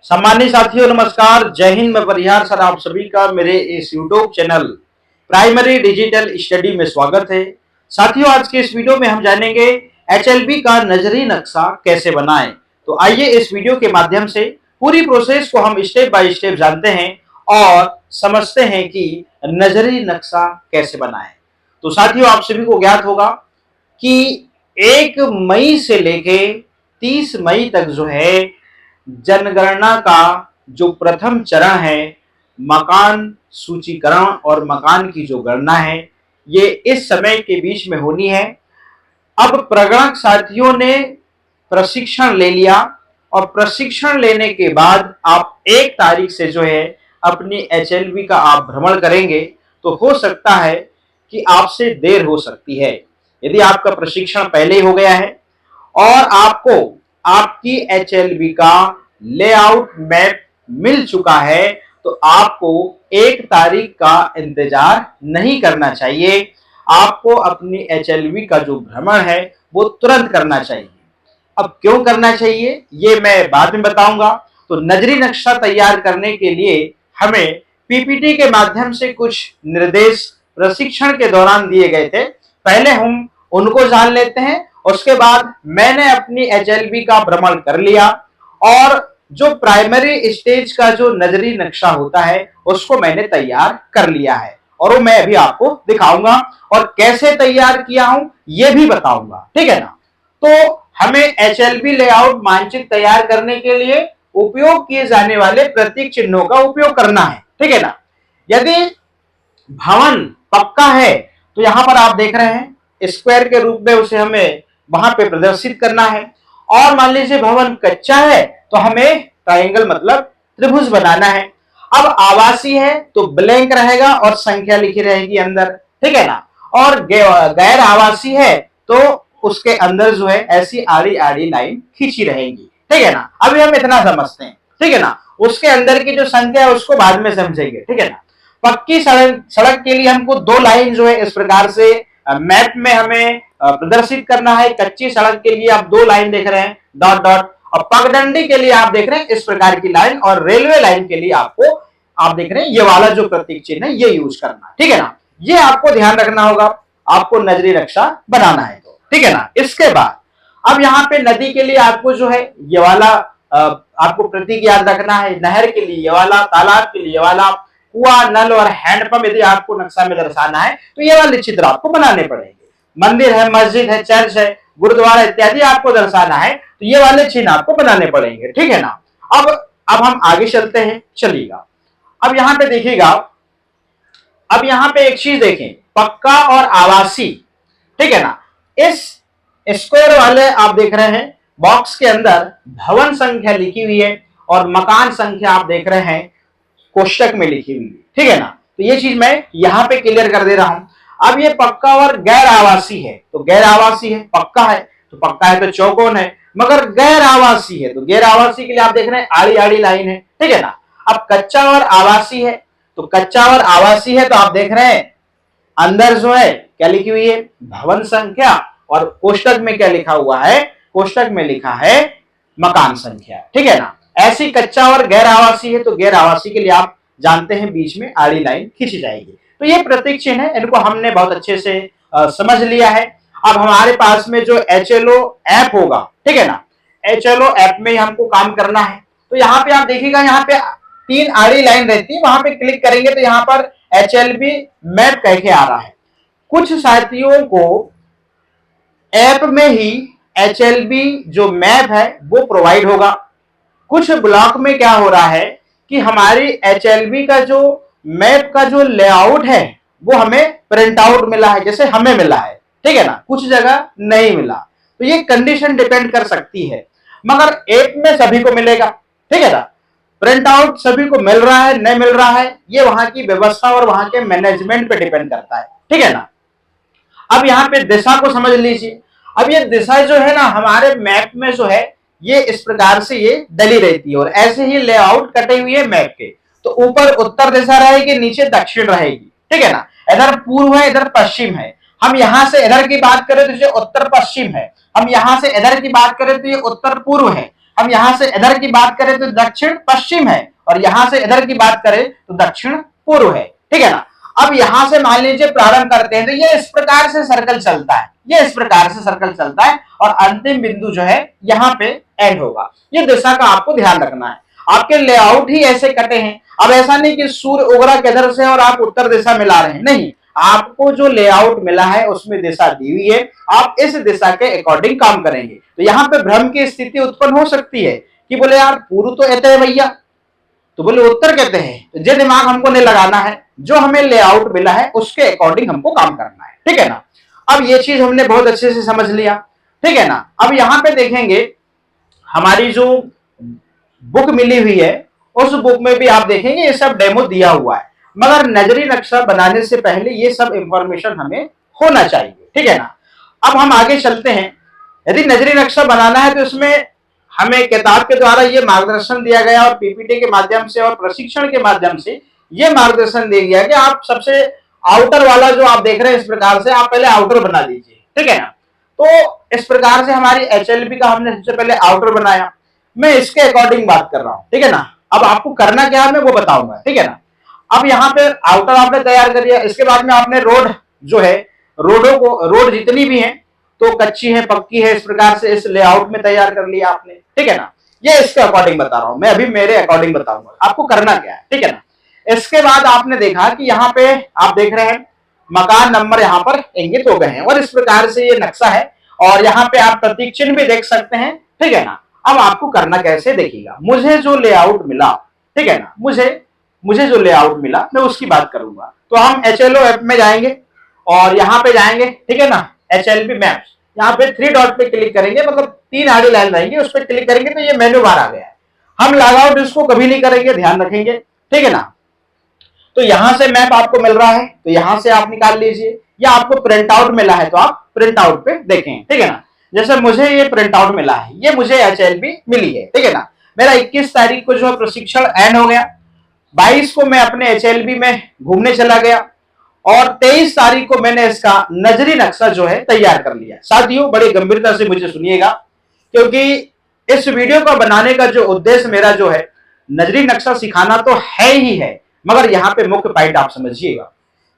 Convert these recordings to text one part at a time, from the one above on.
सम्मानित साथियों नमस्कार, जय हिंद। मैं परिहार सर आप सभी का मेरे इस YouTube channel primary digital study में स्वागत है। साथियों आज के इस वीडियो में हम जानेंगे एचएलबी का नजरी नक्शा कैसे बनाएं। तो आइए इस वीडियो के माध्यम से पूरी प्रोसेस को हम स्टेप बाय स्टेप जानते हैं और समझते हैं कि नजरी नक्शा कैसे बनाएं। तो साथियों आप सभी को ज्ञात होगा कि 1 मई से लेके 30 मई तक जो है जनगणना का जो प्रथम चरण है, मकान सूचीकरण और मकान की जो गणना है, ये इस समय के बीच में होनी है। अब प्रगणक साथियों ने प्रशिक्षण ले लिया और प्रशिक्षण लेने के बाद आप 1 तारीख से जो है अपनी एचएलबी का आप भ्रमण करेंगे तो हो सकता है कि आपसे देर हो सकती है। यदि आपका प्रशिक्षण पहले ही हो गया है और आपको आपकी एचएलबी का लेआउट मैप मिल चुका है तो आपको 1 तारीख का इंतजार नहीं करना चाहिए। आपको अपनी एचएलबी का जो भ्रमण है वो तुरंत करना चाहिए। अब क्यों करना चाहिए ये मैं बाद में बताऊंगा। तो नजरी नक्शा तैयार करने के लिए हमें पीपीटी के माध्यम से कुछ निर्देश प्रशिक्षण के दौरान दिए गए थे, पहले हम उनको जान लेते हैं। उसके बाद मैंने अपनी एचएलबी का भ्रमण कर लिया और जो प्राइमरी स्टेज का जो नजरी नक्शा होता है उसको मैंने तैयार कर लिया है और वो मैं अभी आपको दिखाऊंगा और कैसे तैयार किया हूं ये भी बताऊंगा, ठीक है ना। तो हमें एचएलबी लेआउट मानचित्र तैयार करने के लिए उपयोग किए जाने वाले प्रतीक चिन्हों का उपयोग करना है, ठीक है ना। यदि भवन पक्का है तो यहां पर आप देख रहे हैं स्क्वायर के रूप में उसे हमें वहां पे प्रदर्शित करना है। और मान लीजिए भवन कच्चा है तो हमें ट्रायंगल मतलब त्रिभुज बनाना है। अब आवासीय है तो ब्लैंक रहेगा और संख्या लिखी रहेगी अंदर, ठीक है ना। और गैर आवासीय है तो उसके अंदर जो है ऐसी आड़ी आड़ी लाइन खींची रहेगी, ठीक है ना। अभी हम इतना समझते हैं, ठीक है ना। उसके अंदर की जो संख्या है उसको बाद में समझेंगे, ठीक है ना। पक्की सड़क के लिए हमको 2 लाइन जो है इस प्रकार से मैप में हमें प्रदर्शित करना है। कच्ची सड़क के लिए आप 2 लाइन देख रहे हैं डॉट डॉट, और पगडंडी के लिए आप देख रहे हैं इस प्रकार की लाइन, और रेलवे लाइन के लिए आपको आप देख रहे हैं ये वाला जो प्रतीक चिन्ह है ये यूज करना, ठीक है ना। ये आपको ध्यान रखना होगा, आपको नजरी नक्शा बनाना है तो, ठीक है ना। इसके बाद अब यहाँ पे नदी के लिए आपको जो है ये वाला आपको प्रतीक याद रखना है। नहर के लिए ये वाला, तालाब के लिए ये वाला, कुआ, नल और हैंडपंप यदि आपको नक्शा में दर्शाना है तो ये वाले चित्र आपको बनाने पड़ेंगे। मंदिर है, मस्जिद है, चर्च है, गुरुद्वारा इत्यादि आपको दर्शाना है तो ये वाले चिन्ह आपको बनाने पड़ेंगे, ठीक है ना। अब हम आगे चलते हैं, चलिएगा। अब यहाँ पे देखिएगा, अब यहाँ पे एक चीज देखें, पक्का और आवासीय, ठीक है ना। इस स्क्वायर वाले आप देख रहे हैं बॉक्स के अंदर भवन संख्या लिखी हुई है और मकान संख्या आप देख रहे हैं कोष्टक में लिखी हुई है, ठीक है ना। तो ये चीज मैं यहां पे क्लियर कर दे रहा हूं। अब ये पक्का और गैर आवासीय है तो गैर आवासीय है, पक्का है तो पक्का है तो चौकोन है, मगर गैर आवासीय है तो गैर आवासीय के लिए आप देख रहे हैं आड़ी आड़ी लाइन है, ठीक है ना। अब कच्चा और आवासीय है तो कच्चा और आवासीय है तो आप देख रहे हैं अंदर जो है क्या लिखी हुई है भवन संख्या, और कोष्टक में क्या लिखा हुआ है, कोष्टक में लिखा है मकान संख्या, ठीक है ना। ऐसी कच्चा और गैर आवासीय है तो गैर आवासीय के लिए आप जानते हैं बीच में आड़ी लाइन खींची जाएगी। तो ये प्रतीक चिन्ह है, इनको हमने बहुत अच्छे से समझ लिया है। अब हमारे पास में जो एचएलओ ऐप होगा, ठीक है ना, एचएलओ ऐप में हमको काम करना है। तो यहाँ पे आप देखिएगा, यहाँ पे 3 आड़ी लाइन रहती है, वहां पे क्लिक करेंगे तो यहाँ पर एचएलबी मैप कह के आ रहा है। कुछ साथियों को ऐप में ही एचएलबी जो मैप है वो प्रोवाइड होगा। कुछ ब्लॉक में क्या हो रहा है कि हमारी एचएलबी का जो मैप का जो लेआउट है वो हमें प्रिंट आउट मिला है, जैसे हमें मिला है, ठीक है ना, कुछ जगह नहीं मिला। तो ये कंडीशन डिपेंड कर सकती है, मगर ऐप में सभी को मिलेगा, ठीक है ना। प्रिंट आउट सभी को मिल रहा है नहीं मिल रहा है ये वहां की व्यवस्था और वहां के मैनेजमेंट पे डिपेंड करता है, ठीक है ना। अब यहाँ पे दिशा को समझ लीजिए। अब ये दिशा जो है ना हमारे मैप में जो है ये इस प्रकार से ये डली रहती है और ऐसे ही लेआउट कटे हुए है मैप के। तो ऊपर उत्तर दिशा रहेगी, नीचे दक्षिण रहेगी, ठीक है ना। इधर पूर्व है, इधर पश्चिम है। हम यहां से इधर की बात करें तो ये उत्तर पश्चिम है, हम यहां से इधर की बात करें तो ये उत्तर पूर्व है। अब यहां से इधर की बात करें तो दक्षिण पश्चिम है, और यहां से इधर की बात करें तो दक्षिण पूर्व है, ठीक है ना। अब यहां से मान लीजिए प्रारंभ करते हैं तो ये इस प्रकार से सर्कल चलता है, ये इस प्रकार से सर्कल चलता है, और अंतिम बिंदु जो है यहाँ पे एंड होगा। ये दिशा का आपको ध्यान रखना है, आपके लेआउट ही ऐसे कटे हैं। अब ऐसा नहीं कि सूर्य उग रहा किधर से और आप उत्तर दिशा में ला रहे हैं, नहीं, आपको जो लेआउट मिला है उसमें दिशा दी हुई है, आप इस दिशा के अकॉर्डिंग काम करेंगे। तो यहाँ पे भ्रम की स्थिति उत्पन्न हो सकती है कि बोले यार पूर्व तो कहते हैं भैया, तो बोले उत्तर कहते हैं, तो ये दिमाग हमको नहीं लगाना है, जो हमें लेआउट मिला है उसके अकॉर्डिंग हमको काम करना है, ठीक है ना। अब ये चीज हमने बहुत अच्छे से समझ लिया, ठीक है ना। अब यहाँ पे देखेंगे हमारी जो बुक मिली हुई है उस बुक में भी आप देखेंगे ये सब डेमो दिया हुआ है, मगर नजरी नक्शा बनाने से पहले ये सब इंफॉर्मेशन हमें होना चाहिए, ठीक है ना। अब हम आगे चलते हैं। यदि नजरी नक्शा बनाना है तो इसमें हमें किताब के द्वारा ये मार्गदर्शन दिया गया और पीपीटी के माध्यम से और प्रशिक्षण के माध्यम से ये मार्गदर्शन दिया गया कि आप सबसे आउटर वाला जो आप देख रहे हैं इस प्रकार से आप पहले आउटर बना दीजिए, ठीक है ना। तो इस प्रकार से हमारी एचएलबी का हमने सबसे पहले आउटर बनाया, मैं इसके अकॉर्डिंग बात कर रहा हूं, ठीक है ना। अब आपको करना क्या है मैं वो बताऊंगा, ठीक है ना। अब यहाँ पे आउटर आपने तैयार कर लिया, इसके बाद में आपने रोड जो है, रोड जितनी भी है तो कच्ची है पक्की है, इस प्रकार से इस लेआउट में तैयार कर लिया आपने, ठीक है ना। ये इसके अकॉर्डिंग बता रहा हूं मैं, अभी मेरे अकॉर्डिंग बताऊंगा आपको करना क्या है, ठीक है ना। इसके बाद आपने देखा कि यहाँ पे आप देख रहे हैं मकान नंबर यहाँ पर इंगित हो गए हैं, और इस प्रकार से ये नक्शा है, और यहाँ पे आप प्रतीक चिन्ह भी देख सकते हैं, ठीक है ना। अब आपको करना कैसे देखिएगा, मुझे जो लेआउट मिला, ठीक है ना, मुझे जो लेआउट मिला मैं उसकी बात करूंगा। तो हम HLO ऐप में जाएंगे और यहाँ पे जाएंगे, ठीक है ना, HLB मैप्स, यहाँ पे 3 डॉट पे क्लिक करेंगे, मतलब 3 आड़ी लाइन रहेंगी, उस पर क्लिक करेंगे तो ये मेन्यू बार आ गया है। हम लॉग आउट इसको कभी नहीं करेंगे, ध्यान रखेंगे, ठीक है ना। तो यहां से मैप आपको मिल रहा है तो यहां से आप निकाल लीजिए, या आपको प्रिंट आउट मिला है तो आप प्रिंट आउट पे देखें, ठीक है ना। जैसे मुझे ये प्रिंट आउट मिला है, ये मुझे HLB मिली है, ठीक है ना। मेरा 21 तारीख को जो है प्रशिक्षण एंड हो गया, 22 को मैं अपने HLB में घूमने चला गया, और 23 तारीख को मैंने इसका नजरी नक्शा जो है तैयार कर लिया। साथियों बड़ी गंभीरता से मुझे सुनिएगा, क्योंकि इस वीडियो को बनाने का जो उद्देश्य मेरा जो है नजरी नक्शा सिखाना तो है ही है, मगर यहाँ पे मुख्य पॉइंट आप समझिएगा,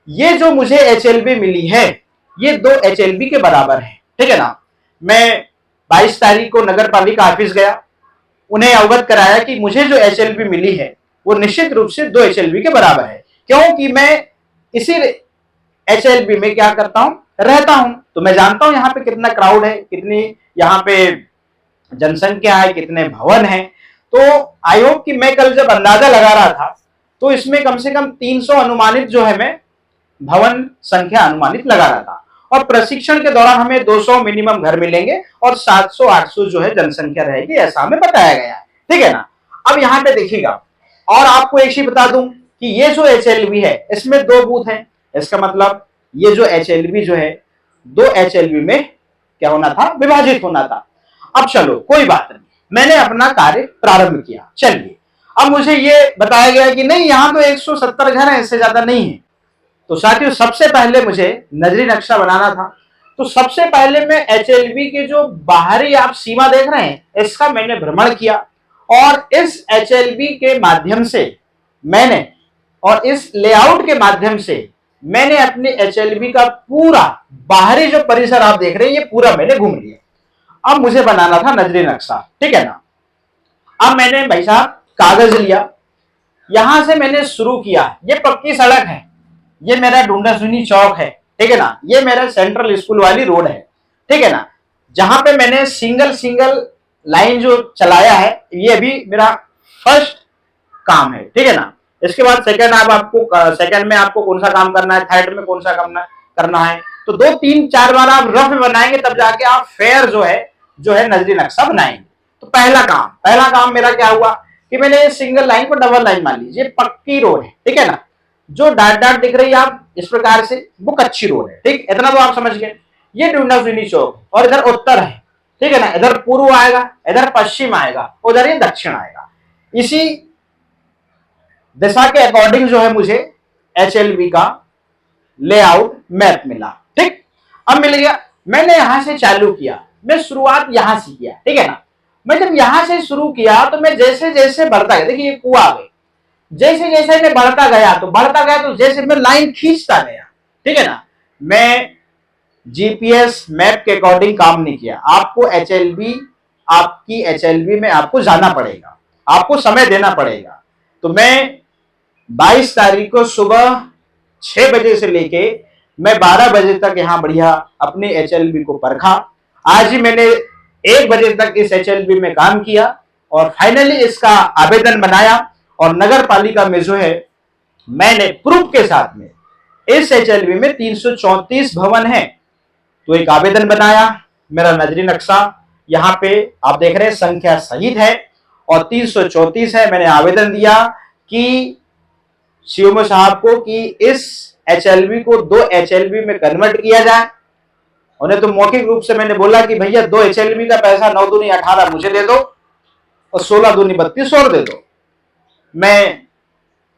ये जो मुझे HLB मिली है ये 2 HLB के बराबर है, ठीक है ना। मैं 22 तारीख को नगर पालिका ऑफिस गया, उन्हें अवगत कराया कि मुझे जो HLB मिली है वो निश्चित रूप से 2 HLB के बराबर है, क्योंकि मैं इसी HLB में क्या करता हूं, रहता हूं, तो मैं जानता हूं यहाँ पे कितना क्राउड है, कितनी यहाँ पे जनसंख्या है, कितने भवन है। तो आयोग की मैं कल जब अंदाजा लगा रहा था तो इसमें कम से कम 300 अनुमानित जो है मैं भवन संख्या अनुमानित लगा रहा था, और प्रशिक्षण के दौरान हमें 200 मिनिमम घर मिलेंगे और 700-800 जो है जनसंख्या रहेगी, ऐसा हमें बताया गया है, ठीक है ना। अब यहाँ पे देखिएगा, और आपको एक चीज बता दूं कि ये जो HLB है इसमें 2 बूथ है, इसका मतलब ये जो HLB जो है 2 HLB में क्या होना था, विभाजित होना था। अब चलो कोई बात नहीं, मैंने अपना कार्य प्रारंभ किया। चलिए अब मुझे ये बताया गया कि नहीं यहाँ तो 170 घर है, इससे ज्यादा नहीं है। तो साथियों सबसे पहले मुझे नजरी नक्शा बनाना था, तो सबसे पहले मैं HLB के जो बाहरी आप सीमा देख रहे हैं इसका मैंने भ्रमण किया, और इस HLB के माध्यम से मैंने, और इस लेआउट के माध्यम से मैंने अपने HLB का पूरा बाहरी जो परिसर आप देख रहे हैं ये पूरा मैंने घूम लिया। अब मुझे बनाना था नजरी नक्शा, ठीक है ना। अब मैंने भाई साहब कागज लिया, यहां से मैंने शुरू किया, ये पक्की सड़क है, ये मेरा ढूंढासुनी चौक है, ठीक है ना, ये मेरा सेंट्रल स्कूल वाली रोड है, ठीक है ना। जहां पे मैंने सिंगल लाइन जो चलाया है ये अभी मेरा फर्स्ट काम है, ठीक है ना। इसके बाद सेकंड सेकंड में आपको कौन सा काम करना है, थर्ड में कौन सा करना है, तो 2-3-4 बार आप रफ बनाएंगे तब जाके आप फेयर जो है नजरी नक्शा बनाएंगे। तो पहला काम मेरा क्या हुआ कि मैंने सिंगल लाइन को डबल लाइन मान लीजिए, पक्की रोड है, ठीक है ना। जो डाट दिख रही है आप इस प्रकार से वो कच्ची रोड है, ठीक, इतना तो आप समझ गए। ये ढूंढासुनी चौक और इधर उत्तर है, ठीक है ना, इधर पूर्व आएगा, इधर पश्चिम आएगा, उधर ये दक्षिण आएगा। इसी दिशा के अकॉर्डिंग जो है मुझे HLB का लेआउट मैप मिला, ठीक। अब मिल गया, मैंने यहां से चालू किया, मैं शुरुआत यहां से किया, ठीक है ना। मैं जब यहां से शुरू किया तो मैं जैसे जैसे बढ़ता गया, देखिए ये कुआं आ गई, जैसे जैसे मैं बढ़ता गया तो जैसे मैं लाइन खींचता गया, ठीक है ना। मैं जीपीएस मैप के अकॉर्डिंग काम नहीं किया। आपको एचएलबी, आपकी एचएलबी में आपको जाना पड़ेगा, आपको समय देना पड़ेगा। तो मैं 22 तारीख को सुबह 6 बजे से लेके मैं 12 बजे तक यहाँ बढ़िया अपनी एचएलबी को परखा। आज ही मैंने 1 बजे तक इस एचएलबी में काम किया और फाइनली इसका आवेदन बनाया और नगर पालिका में जो है मैंने प्रूफ के साथ में इस एचएलबी में 334 भवन है, तो एक आवेदन बनाया। मेरा नजरी नक्शा यहाँ पे आप देख रहे हैं संख्या सहित है और 334 है। मैंने आवेदन दिया कि सीएमओ साहब को कि इस एचएलबी को 2 एचएलबी में कन्वर्ट किया जाए। उन्हें तो मौखिक रूप से मैंने बोला कि भैया 2 एचएलबी का पैसा 9 दूनी 18 मुझे दे दो और 16 दूनी 32 और दे दो। मैं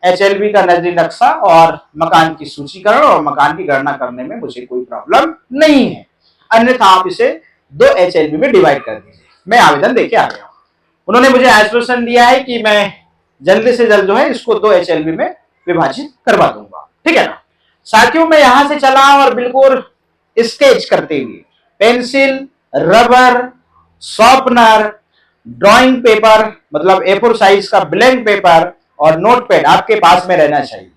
एचएलबी का नजरी नक्शा और मकान की सूचीकरण और मकान की गणना करने में मुझे कोई प्रॉब्लम नहीं है, अन्यथा आप इसे 2 एचएलबी में डिवाइड कर दीजिए। मैं आवेदन देके आ गया हूं। उन्होंने मुझे आश्वासन दिया है कि मैं जल्दी से जल्द जो है इसको 2 एचएलबी में विभाजित करवा दूंगा, ठीक है ना। साथियों मैं यहां से चला और बिल्कुल स्केच करते हुए pencil, rubber, sharpener, drawing paper मतलब A4 साइज का ब्लैंक पेपर और नोटपैड आपके पास में रहना चाहिए।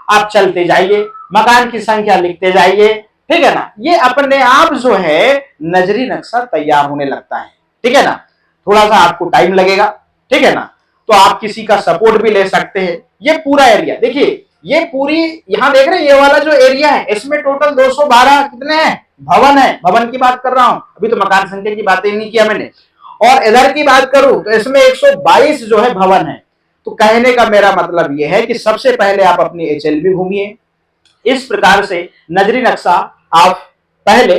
आप चलते जाइए, मकान की संख्या लिखते जाइए, ठीक है ना। ये अपने आप जो है नजरी नक्शा तैयार होने लगता है, ठीक है ना। थोड़ा सा आपको टाइम लगेगा, ठीक है ना, तो आप किसी का सपोर्ट भी ले सकते हैं। ये पूरा एरिया देखिए, ये पूरी यहां देख रहे हैं, ये वाला जो एरिया है इसमें टोटल 212 कितने हैं भवन है, भवन की बात कर रहा हूं, अभी तो मकान संख्या की बात ही नहीं किया मैंने। और इधर की बात करूं तो इसमें 122 जो है भवन है। तो कहने का मेरा मतलब यह है कि सबसे पहले आप अपनी एचएलबी घूमिए, इस प्रकार से नजरी नक्शा आप पहले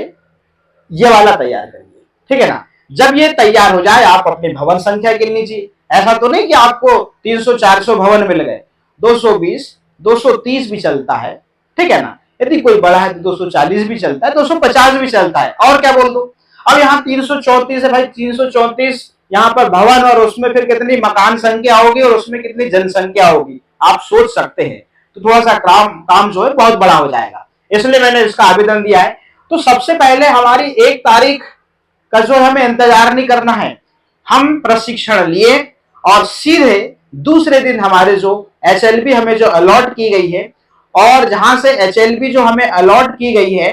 ये वाला तैयार करिए, ठीक है ना। जब ये तैयार हो जाए आप अपनी भवन संख्या गिन लीजिए। ऐसा तो नहीं कि आपको 300-400 भवन मिल गए, 220, 230 भी चलता है, ठीक है ना। यदि कोई बड़ा है तो 240 भी चलता है, 250 भी चलता है, और क्या बोल दो। अब यहाँ 334 है भाई, 334 यहाँ पर भवन और उसमें फिर कितनी मकान संख्या होगी और उसमें कितनी जनसंख्या होगी, आप सोच सकते हैं। तो थोड़ा सा काम जो है बहुत बड़ा हो जाएगा, इसलिए मैंने इसका आवेदन दिया है। तो सबसे पहले हमारी 1 तारीख का जो हमें इंतजार नहीं करना है, हम प्रशिक्षण लिए और सीधे दूसरे दिन हमारे जो एचएलबी हमें जो अलॉट की गई है और जहां से एचएलबी जो हमें अलॉट की गई है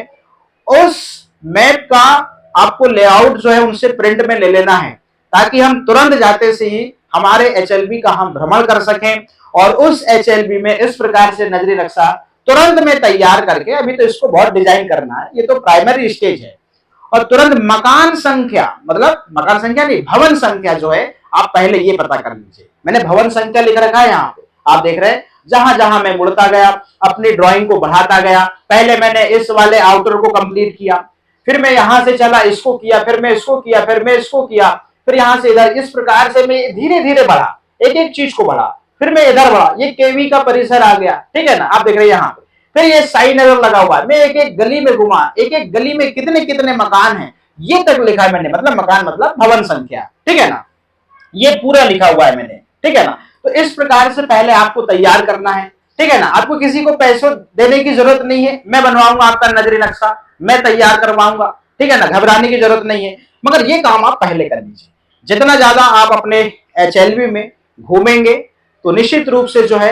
उस मैप का आपको लेआउट जो है उनसे प्रिंट में ले लेना है, ताकि हम तुरंत जाते से ही हमारे एचएलबी का हम भ्रमण कर सकें और उस एचएलबी में इस प्रकार से नजरी नक्शा तुरंत में तैयार करके, अभी तो इसको बहुत डिजाइन करना है, ये तो प्राइमरी स्टेज है, और तुरंत मकान संख्या मतलब मकान संख्या नहीं भवन संख्या जो है आप पहले ये पता कर लीजिए। मैंने भवन संख्या लिख रखा है यहाँ पे, आप देख रहे हैं। जहां जहां मैं मुड़ता गया अपनी ड्राइंग को बढ़ाता गया, पहले मैंने इस वाले आउटर को कंप्लीट किया, फिर मैं यहां से चला इसको किया, फिर मैं इसको किया, फिर मैं इसको किया, फिर यहां से इधर, इस प्रकार से मैं धीरे धीरे बढ़ा, एक एक चीज को बढ़ा, फिर मैं इधर बढ़ा, ये केवी का परिसर आ गया, ठीक है ना, आप देख रहे हैं यहाँ पे। फिर ये साइन एरर लगा हुआ है, मैं एक एक गली में घुमा, एक एक गली में कितने कितने मकान हैं ये तक लिखा है मैंने, मतलब मकान मतलब भवन संख्या, ठीक है ना, ये पूरा लिखा हुआ है मैंने, ठीक है ना। तो इस प्रकार से पहले आपको तैयार करना है, ठीक है ना। आपको किसी को पैसों देने की जरूरत नहीं है, मैं बनवाऊंगा आपका नजरी नक्शा, मैं तैयार करवाऊंगा, ठीक है ना, घबराने की जरूरत नहीं है। मगर ये काम आप पहले कर लीजिए। जितना ज्यादा आप अपने एचएलबी में घूमेंगे तो निश्चित रूप से जो है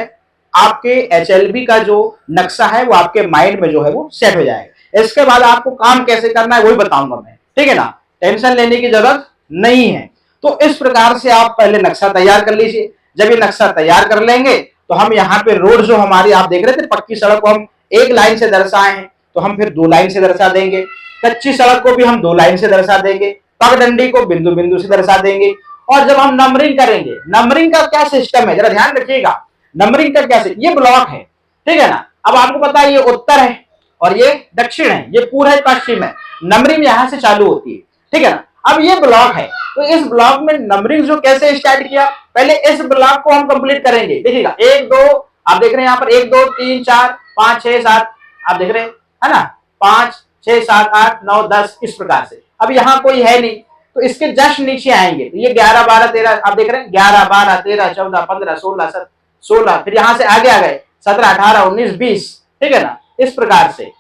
आपके एचएलबी का जो नक्शा है वो आपके माइंड में जो है वो सेट हो जाएगा। इसके बाद आपको काम कैसे करना है वही बताऊंगा मैं, ठीक है ना, टेंशन लेने की जरूरत नहीं है। तो इस प्रकार से आप पहले नक्शा तैयार कर लीजिए। जब ये नक्शा तैयार कर लेंगे तो हम यहाँ पे रोड जो हमारी आप देख रहे थे पक्की सड़क को हम 1 लाइन से दर्शाए हैं, तो हम फिर 2 लाइन से दर्शा देंगे। कच्ची सड़क को भी हम 2 लाइन से दर्शा देंगे, पगडंडी को बिंदु बिंदु से दर्शा देंगे। और जब हम नंबरिंग करेंगे, नंबरिंग का क्या सिस्टम है जरा ध्यान रखिएगा, नंबरिंग का क्या ये ब्लॉक है, ठीक है ना। अब आपको पता है ये उत्तर है और ये दक्षिण है, ये पूर्व है पश्चिम है, नंबरिंग यहां से चालू होती है, ठीक है ना। अब ये ब्लॉक है, तो इस ब्लॉक में नंबरिंग जो कैसे स्टार्ट किया, पहले इस ब्लॉक को हम कंप्लीट करेंगे। देखिएगा 1 2 आप देख रहे हैं यहाँ पर 1 2 3 4 5 6 7 आप देख रहे हैं, है ना, 5 6 7 8 9 10 इस प्रकार से। अब यहाँ कोई है नहीं, तो इसके जस्ट नीचे आएंगे, तो ये 11 12 13 आप देख रहे हैं 11 12 13 14 15 16 16, फिर यहां से आगे आ गए 17 18 19 20, ठीक है ना, इस प्रकार से।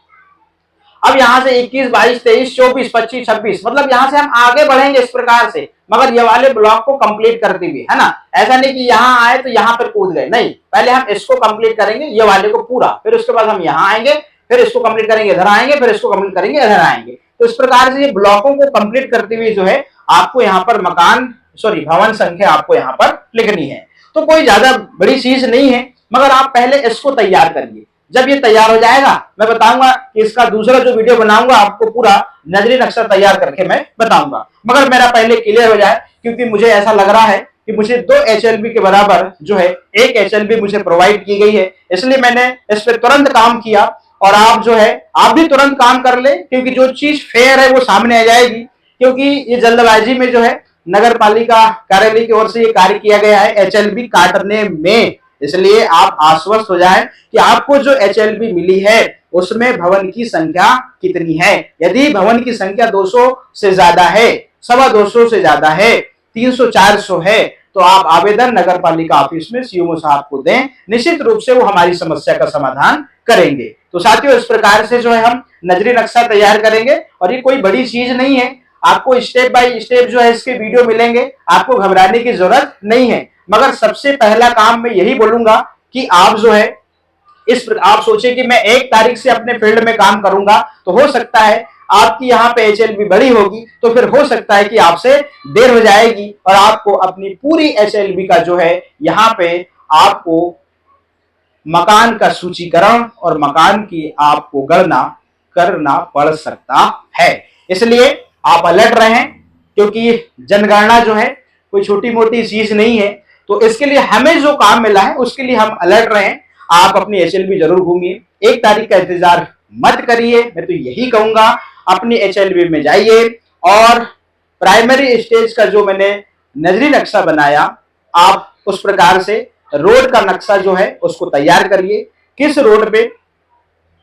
अब यहां से 21 22 23 24 25 26, मतलब यहां से हम आगे बढ़ेंगे इस प्रकार से, मगर ये वाले ब्लॉक को कंप्लीट करते हुए, है ना। ऐसा नहीं कि यहां आए तो यहां पर कूद गए, नहीं, पहले हम इसको कंप्लीट करेंगे ये वाले को पूरा, फिर उसके बाद हम यहां आएंगे, फिर इसको कंप्लीट करेंगे इधर आएंगे, फिर इसको कंप्लीट करेंगे इधर आएंगे। तो इस प्रकार से ये ब्लॉकों को कंप्लीट करते हुए जो है आपको यहाँ पर भवन संख्या आपको यहाँ पर लिखनी है। तो कोई ज्यादा बड़ी चीज नहीं है, मगर आप पहले इसको तैयार करिए। जब ये तैयार हो जाएगा मैं बताऊंगा कि इसका दूसरा जो वीडियो बनाऊंगा आपको पूरा नजरी नक्शा तैयार करके मैं बताऊंगा, मगर मेरा पहले क्लियर हो जाए, क्योंकि मुझे ऐसा लग रहा है कि मुझे 2 HLB के बराबर जो है 1 HLB मुझे प्रोवाइड की गई है, इसलिए मैंने इस पर तुरंत काम किया। और आप जो है आप भी तुरंत काम कर ले, क्योंकि जो चीज फेयर है वो सामने आ जाएगी, क्योंकि ये जल्दबाजी में जो है नगर पालिका कार्यालय की ओर से ये कार्य किया गया है HLB काटने में, इसलिए आप आश्वस्त हो जाएं कि आपको जो HLB मिली है उसमें भवन की संख्या कितनी है। यदि भवन की संख्या 200 से ज्यादा है, 225 से ज्यादा है, 300 400 है, तो आप आवेदन नगर पालिका ऑफिस में सीएमओ साहब को दें, निश्चित रूप से वो हमारी समस्या का समाधान करेंगे। तो साथियों इस प्रकार से जो है हम नजरी नक्शा तैयार करेंगे, और ये कोई बड़ी चीज नहीं है, आपको स्टेप बाय स्टेप जो है इसके वीडियो मिलेंगे, आपको घबराने की जरूरत नहीं है। मगर सबसे पहला काम मैं यही बोलूंगा कि आप जो है आप सोचे कि मैं 1 तारीख से अपने फील्ड में काम करूंगा, तो हो सकता है आपकी यहाँ पे HLB बड़ी होगी, तो फिर हो सकता है कि आपसे देर हो जाएगी, और आपको अपनी पूरी HLB का जो है यहाँ पे आपको मकान का सूचीकरण और मकान की आपको गणना करना पड़ सकता है। इसलिए आप अलर्ट रहें, क्योंकि जनगणना जो है कोई छोटी मोटी चीज नहीं है। तो इसके लिए हमें जो काम मिला है उसके लिए हम अलर्ट रहें। आप अपनी HLB जरूर घूमिए, 1 तारीख का इंतजार मत करिए, मैं तो यही कहूंगा अपनी HLB में जाइए, और प्राइमरी स्टेज का जो मैंने नजरी नक्शा बनाया आप उस प्रकार से रोड का नक्शा जो है उसको तैयार करिए। किस रोड पे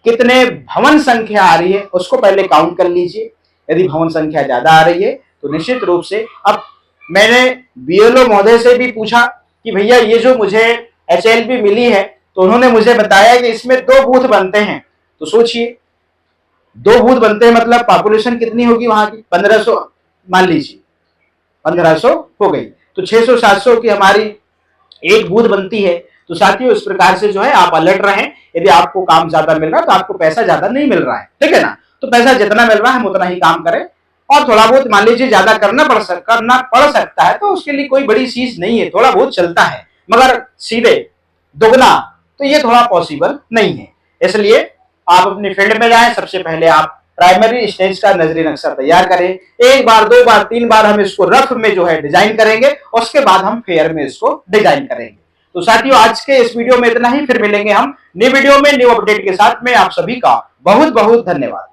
कितने भवन संख्या आ रही है उसको पहले काउंट कर लीजिए। यदि भवन संख्या ज्यादा आ रही है तो निश्चित रूप से, अब मैंने BLO महोदय से भी पूछा कि भैया ये जो मुझे HLB मिली है, तो उन्होंने मुझे बताया कि इसमें 2 बूथ बनते हैं। तो सोचिए 2 बूथ बनते हैं मतलब पॉपुलेशन कितनी होगी वहां की, 1500 मान लीजिए, 1500 हो गई, तो 600 700 की हमारी एक बूथ बनती है। तो साथियों इस प्रकार से जो है आप अलर्ट रहें। यदि आपको काम ज्यादा मिल रहा है तो आपको पैसा ज्यादा नहीं मिल रहा है, ठीक है ना, तो पैसा जितना मिल रहा है हम उतना ही काम करें, और थोड़ा बहुत मान लीजिए ज्यादा करना पड़ सकता है, तो उसके लिए कोई बड़ी चीज नहीं है, थोड़ा बहुत चलता है, मगर सीधे दुगना तो ये थोड़ा पॉसिबल नहीं है। इसलिए आप अपनी फील्ड में जाएं, सबसे पहले आप प्राइमरी स्टेज का नजरी नक्शा तैयार करें। 1 बार 2 बार 3 बार हम इसको रफ में जो है डिजाइन करेंगे, उसके बाद हम फेयर में इसको डिजाइन करेंगे। तो साथियों आज के इस वीडियो में इतना ही, फिर मिलेंगे हम न्यू वीडियो में न्यू अपडेट के साथ में। आप सभी का बहुत बहुत धन्यवाद।